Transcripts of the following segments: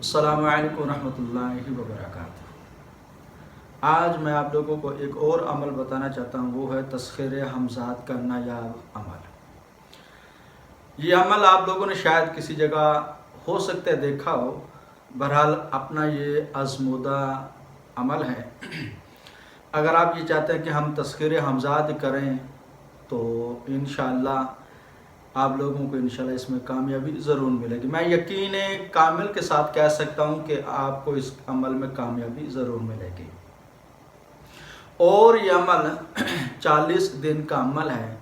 अस्सलामु अलैकुम रहमतुल्लाहि वबरकातुहू। आज मैं आप लोगों को एक और अमल बताना चाहता हूँ, वो है तस्खीर हमज़ात का नायाब अमल। ये अमल आप लोगों ने शायद किसी जगह हो सकता है देखा हो, बहरहाल अपना ये आज़मूदा अमल है। अगर आप ये चाहते हैं कि हम तस्खीर हमज़ात करें तो इंशाअल्लाह आप लोगों को इंशाल्लाह इसमें कामयाबी ज़रूर मिलेगी। मैं यकीन कामिल के साथ कह सकता हूँ कि आपको इस अमल में कामयाबी ज़रूर मिलेगी। और ये अमल 40 दिन का अमल है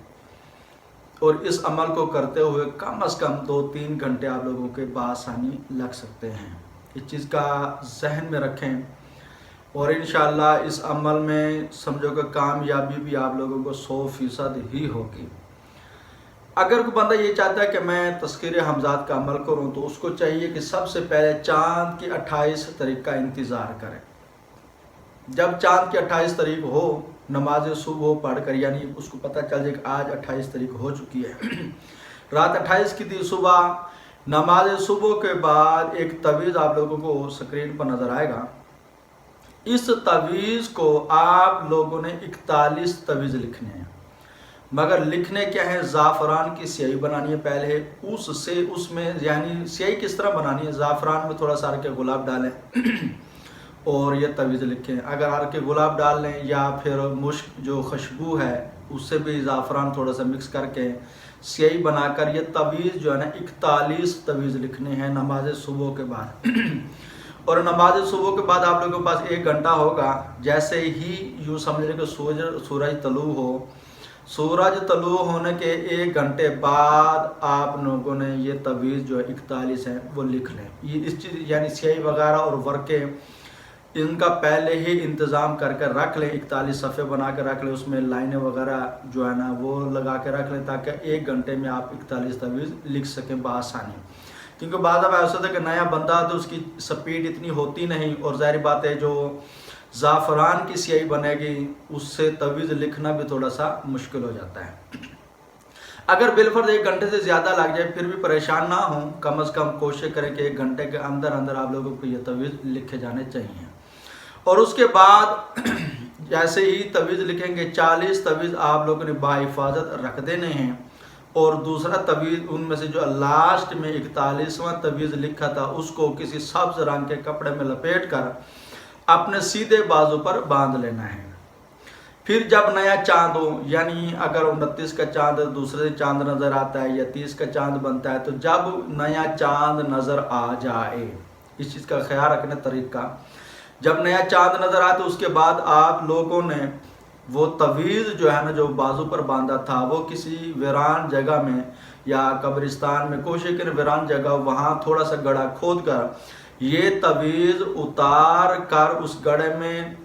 और इस अमल को करते हुए कम से कम 2-3 घंटे आप लोगों के बासानी लग सकते हैं। इस चीज़ का जहन में रखें और इंशाअल्लाह इस अमल में समझो कि कामयाबी भी आप लोगों को 100% ही होगी। अगर कोई बंदा ये चाहता है कि मैं तस्खीर हमज़ात का अमल करूं तो उसको चाहिए कि सबसे पहले चाँद की 28 तारीख का इंतज़ार करें। जब चाँद की 28 तारीख हो, नमाज सुबह पढ़कर, यानी उसको पता चल जाए कि आज 28 तारीख हो चुकी है, रात 28 की थी, सुबह नमाज सुबह के बाद एक तवीज़ आप लोगों को स्क्रीन पर नज़र आएगा। इस तवीज़ को आप लोगों ने 41 तवीज़ लिखने हैं, मगर लिखने क्या है, ज़ाफ़रान की स्याही बनानी है पहले, उसमें यानी स्याही किस तरह बनानी है, ज़ाफ़रान में थोड़ा सा हर के गुलाब डालें और ये तवीज़ लिखें। अगर हर के गुलाब डाल लें या फिर मुश्क जो खुशबू है उससे भी ज़ाफ़रान थोड़ा सा मिक्स करके स्याही बनाकर ये तवीज़ जो है ना 41 तवीज़ लिखने हैं नमाज सुबह के बाद। और नमाज सुबह के बाद आप लोगों के पास 1 घंटा होगा। जैसे ही यूँ समझ लें कि सूरज तलू हो, सूरज तलू होने के 1 घंटे बाद आप लोगों ने ये तवीज़ जो 41 है वो लिख लें। ये इस चीज़ यानी स्याही वगैरह और वर्के इनका पहले ही इंतज़ाम करके रख लें, 41 सफ़े बना के रख लें, उसमें लाइनें वगैरह जो है ना वो लगा के रख लें ताकि 1 घंटे में आप 41 तवीज़ लिख सकें बआसानी। क्योंकि बाद अब ऐसा होता है कि नया बंदा तो उसकी स्पीड इतनी होती नहीं, और ज़ाहिर बात है जो ज़ाफ़रान की स्याही बनेगी उससे तवीज़ लिखना भी थोड़ा सा मुश्किल हो जाता है। अगर बिलफर्ज 1 घंटे से ज़्यादा लग जाए फिर भी परेशान ना हो, कम से कम कोशिश करें कि 1 घंटे के अंदर अंदर आप लोगों को ये तवीज़ लिखे जाने चाहिए। और उसके बाद जैसे ही तवीज़ लिखेंगे 40 तवीज़ आप लोगों ने बाहिफाजत रख देने हैं, और दूसरा तवीज़ उनमें से जो लास्ट में 41वां तवीज़ लिखा था उसको किसी सब्ज़ रंग के कपड़े में लपेट कर अपने सीधे बाजू पर बांध लेना है। फिर जब नया चांद हो, यानी अगर 29 का चांद दूसरे चांद नज़र आता है या 30 का चांद बनता है, तो जब नया चांद नज़र आ जाए, इस चीज़ का ख्याल रखने तरीका, जब नया चांद नज़र आए तो उसके बाद आप लोगों ने वो तवीज़ जो है ना जो बाजू पर बांधा था वो किसी वीरान जगह में या कब्रिस्तान में, कोशिश करें वीरान जगह, वहाँ थोड़ा सा गड्ढा खोद कर ये तवीज़ उतार कर उस गड्ढे में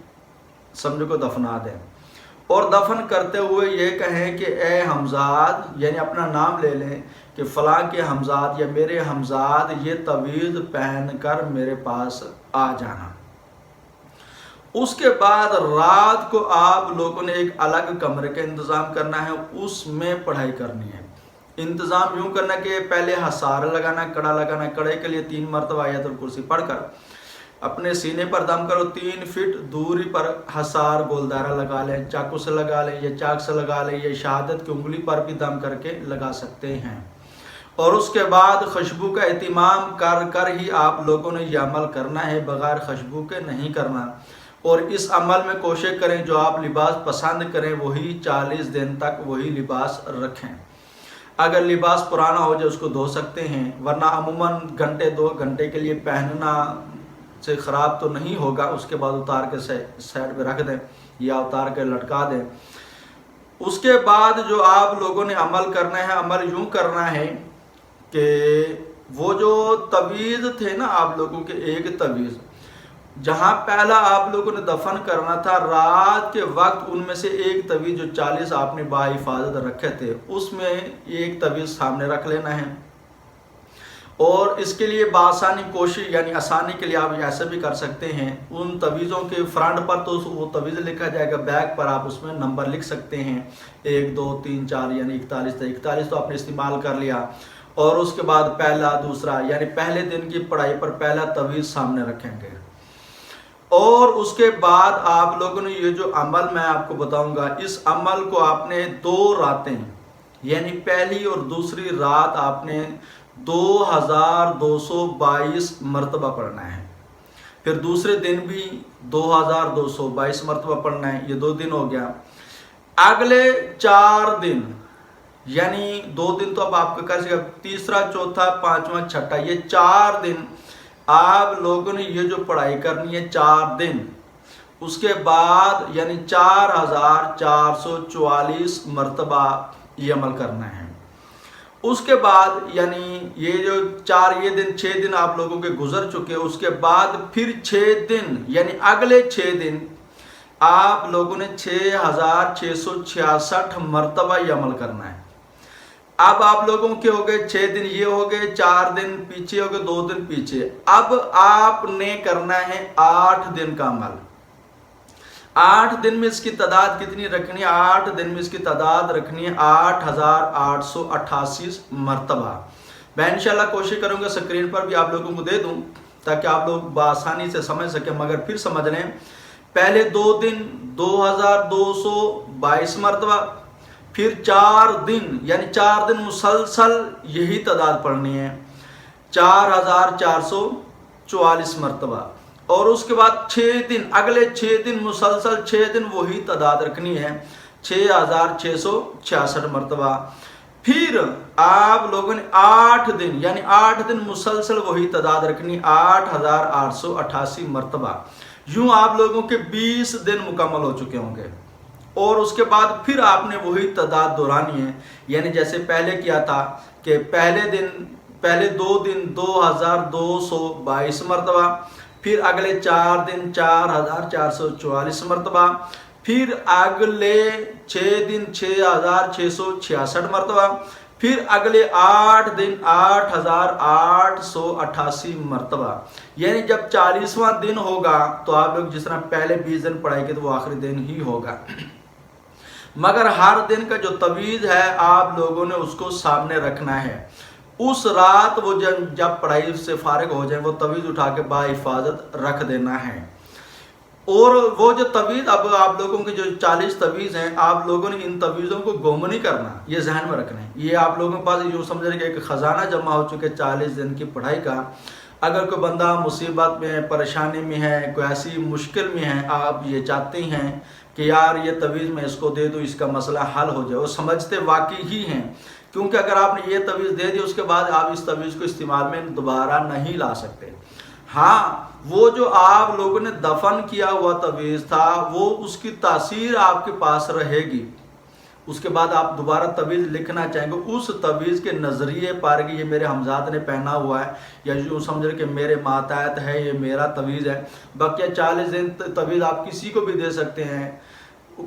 समझो को दफना दें। और दफन करते हुए ये कहें कि ए हमज़ाद, यानी अपना नाम ले लें कि फ़लाँ के हमज़ाद या मेरे हमज़ाद ये तवीज़ पहन कर मेरे पास आ जाना। उसके बाद रात को आप लोगों ने एक अलग कमरे का इंतज़ाम करना है, उसमें पढ़ाई करनी है। इंतज़ाम यूँ करना कि पहले हसार लगाना, कड़ा लगाना, कड़े के लिए 3 मरतबा आयतुल कुर्सी पढ़कर अपने सीने पर दम करो, 3 फीट दूरी पर हसार गोलदारा लगा लें, चाकू से लगा लें या चाक से लगा लें, या शहादत की उंगली पर भी दम करके लगा सकते हैं। और उसके बाद खुशबू का एहतिमाम कर कर ही आप लोगों ने यह अमल करना है, बग़ैर खुशबू के नहीं करना। और इस अमल में कोशिश करें जो आप लिबास पसंद करें वही 40 दिन तक वही लिबास रखें। अगर लिबास पुराना हो जाए उसको धो सकते हैं, वरना अमूमन घंटे 2 घंटे के लिए पहनना से ख़राब तो नहीं होगा, उसके बाद उतार के साइड पे रख दें या उतार के लटका दें। उसके बाद जो आप लोगों ने अमल करना है, अमल यूँ करना है कि वो जो तवीज़ थे ना आप लोगों के, एक तवीज़ जहाँ पहला आप लोगों ने दफन करना था, रात के वक्त उनमें से एक तवीज़ जो 40 आपने बाहिफाजत रखे थे उसमें एक तवीज़ सामने रख लेना है। और इसके लिए बासानी कोशिश, यानी आसानी के लिए आप ऐसे भी कर सकते हैं, उन तवीज़ों के फ्रंट पर तो वो तवीज़ लिखा जाएगा, बैक पर आप उसमें नंबर लिख सकते हैं 1 2 3 4, यानी 41 तो आपने इस्तेमाल कर लिया। اور اس کے بعد پہلا دوسرا یعنی پہلے دن کی پڑھائی پر پہلا تویز سامنے رکھیں گے، اور اس کے بعد آپ لوگوں نے یہ جو عمل میں آپ کو بتاؤں گا، اس عمل کو آپ نے 2 راتیں یعنی پہلی اور دوسری رات آپ نے 2222 مرتبہ پڑھنا ہے، پھر دوسرے دن بھی 2222 مرتبہ پڑھنا ہے، یہ 2 دن ہو گیا۔ اگلے 4 دن یعنی 2 دن تو اب آپ کا کر سکے، تیسرا چوتھا پانچواں چھٹا، یہ 4 دن آپ لوگوں نے یہ جو پڑھائی کرنی ہے 4 دن، اس کے بعد یعنی 4444 مرتبہ یہ عمل کرنا ہے۔ اس کے بعد یعنی یہ جو 6 دن آپ لوگوں کے گزر چکے، اس کے بعد پھر 6 دن یعنی اگلے 6 دن آپ لوگوں نے 6666 مرتبہ یہ عمل کرنا ہے۔ اب آپ لوگوں کے ہو گئے 6 دن یہ ہو گئے، 4 دن پیچھے ہو گئے، 2 دن پیچھے۔ اب آپ نے کرنا ہے 8 دن کا عمل۔ 8 دن میں اس کی تعداد کتنی رکھنی ہے؟ 8 دن میں اس کی تعداد رکھنی ہے 8888 مرتبہ۔ میں انشاءاللہ کوشش کروں گا سکرین پر بھی آپ لوگوں کو دے دوں تاکہ آپ لوگ بآسانی سے سمجھ سکیں، مگر پھر سمجھ لیں۔ پہلے 2 دن 2222 مرتبہ، پھر 4 دن یعنی 4 دن مسلسل یہی تعداد پڑھنی ہے 4444 مرتبہ، اور اس کے بعد 6 دن اگلے 6 دن مسلسل 6 دن وہی تعداد رکھنی ہے 6666 مرتبہ۔ پھر آپ لوگوں نے 8 دن یعنی 8 دن مسلسل وہی تعداد رکھنی 8888 مرتبہ۔ یوں آپ لوگوں کے 20 دن مکمل ہو چکے ہوں گے، اور اس کے بعد پھر آپ نے وہی تعداد دہرانی ہے، یعنی جیسے پہلے کیا تھا کہ پہلے 2 دن 2222 مرتبہ، پھر اگلے 4 دن 4444 مرتبہ، پھر اگلے 6 دن 6666 مرتبہ، پھر اگلے 8 دن 8888 مرتبہ۔ یعنی جب 40واں دن ہوگا تو آپ لوگ جس طرح پہلے 20 دن پڑھائیں گے تو وہ آخری دن ہی ہوگا، مگر ہر دن کا جو تویز ہے آپ لوگوں نے اس کو سامنے رکھنا ہے۔ اس رات وہ جب پڑھائی سے فارغ ہو جائیں وہ تویز اٹھا کے باحفاظت رکھ دینا ہے۔ اور وہ جو تویز اب آپ لوگوں کے جو 40 تویز ہیں، آپ لوگوں نے ان تویزوں کو گم نہیں کرنا، یہ ذہن میں رکھنا ہے۔ یہ آپ لوگوں کے پاس یوں سمجھیں کہ ایک خزانہ جمع ہو چکے 40 دن کی پڑھائی کا۔ اگر کوئی بندہ مصیبت میں ہے، پریشانی میں ہے، کوئی ایسی مشکل میں ہے، آپ یہ چاہتے ہیں کہ یار یہ تویز میں اس کو دے دوں، اس کا مسئلہ حل ہو جائے، وہ سمجھتے واقعی ہی ہیں، کیونکہ اگر آپ نے یہ تویز دے دی اس کے بعد آپ اس تویز کو استعمال میں دوبارہ نہیں لا سکتے۔ ہاں، وہ جو آپ لوگوں نے دفن کیا ہوا تویز تھا وہ اس کی تاثیر آپ کے پاس رہے گی، اس کے بعد آپ دوبارہ تویز لکھنا چاہیں گے اس تویز کے نظریے پر کہ یہ میرے حمزاد نے پہنا ہوا ہے، یا یوں سمجھ کہ میرے ماتحت ہے، یہ میرا تویز ہے۔ باقی 40 دن تویز آپ کسی کو بھی دے سکتے ہیں،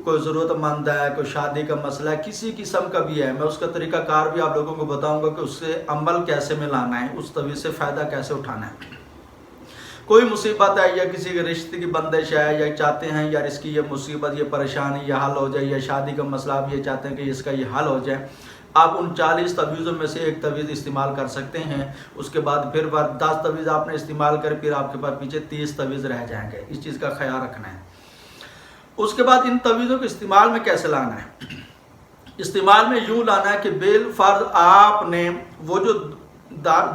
کوئی ضرورت مند ہے، کوئی شادی کا مسئلہ ہے، کسی قسم کا بھی ہے، میں اس کا طریقہ کار بھی آپ لوگوں کو بتاؤں گا کہ اس سے عمل کیسے میں لانا ہے، اس تویز سے فائدہ کیسے اٹھانا ہے۔ کوئی مصیبت ہے یا کسی کے رشتے کی بندش ہے، یا چاہتے ہیں یار اس کی یہ مصیبت، یہ پریشانی یہ حل ہو جائے، یا شادی کا مسئلہ آپ یہ چاہتے ہیں کہ اس کا یہ حل ہو جائے، آپ ان 40 تویزوں میں سے ایک تویز استعمال کر سکتے ہیں۔ اس کے بعد پھر 10 تویز آپ نے استعمال کر، پھر آپ کے پاس پیچھے 30 تویز رہ جائیں گے، اس چیز کا خیال رکھنا ہے۔ اس کے بعد ان تویزوں کو استعمال میں کیسے لانا ہے؟ استعمال میں یوں لانا ہے کہ بالفرض آپ نے وہ جو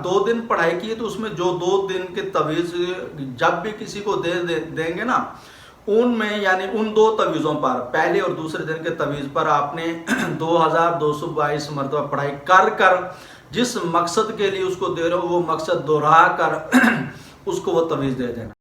2 دن پڑھائی کی ہے تو اس میں جو 2 دن کے تویز جب بھی کسی کو دیں گے نا، ان میں یعنی ان 2 تویزوں پر پہلے اور دوسرے دن کے تویز پر آپ نے 2222 مرتبہ پڑھائی کر جس مقصد کے لیے اس کو دے رہے ہو وہ مقصد دہرا کر اس کو وہ تویز دے دینا۔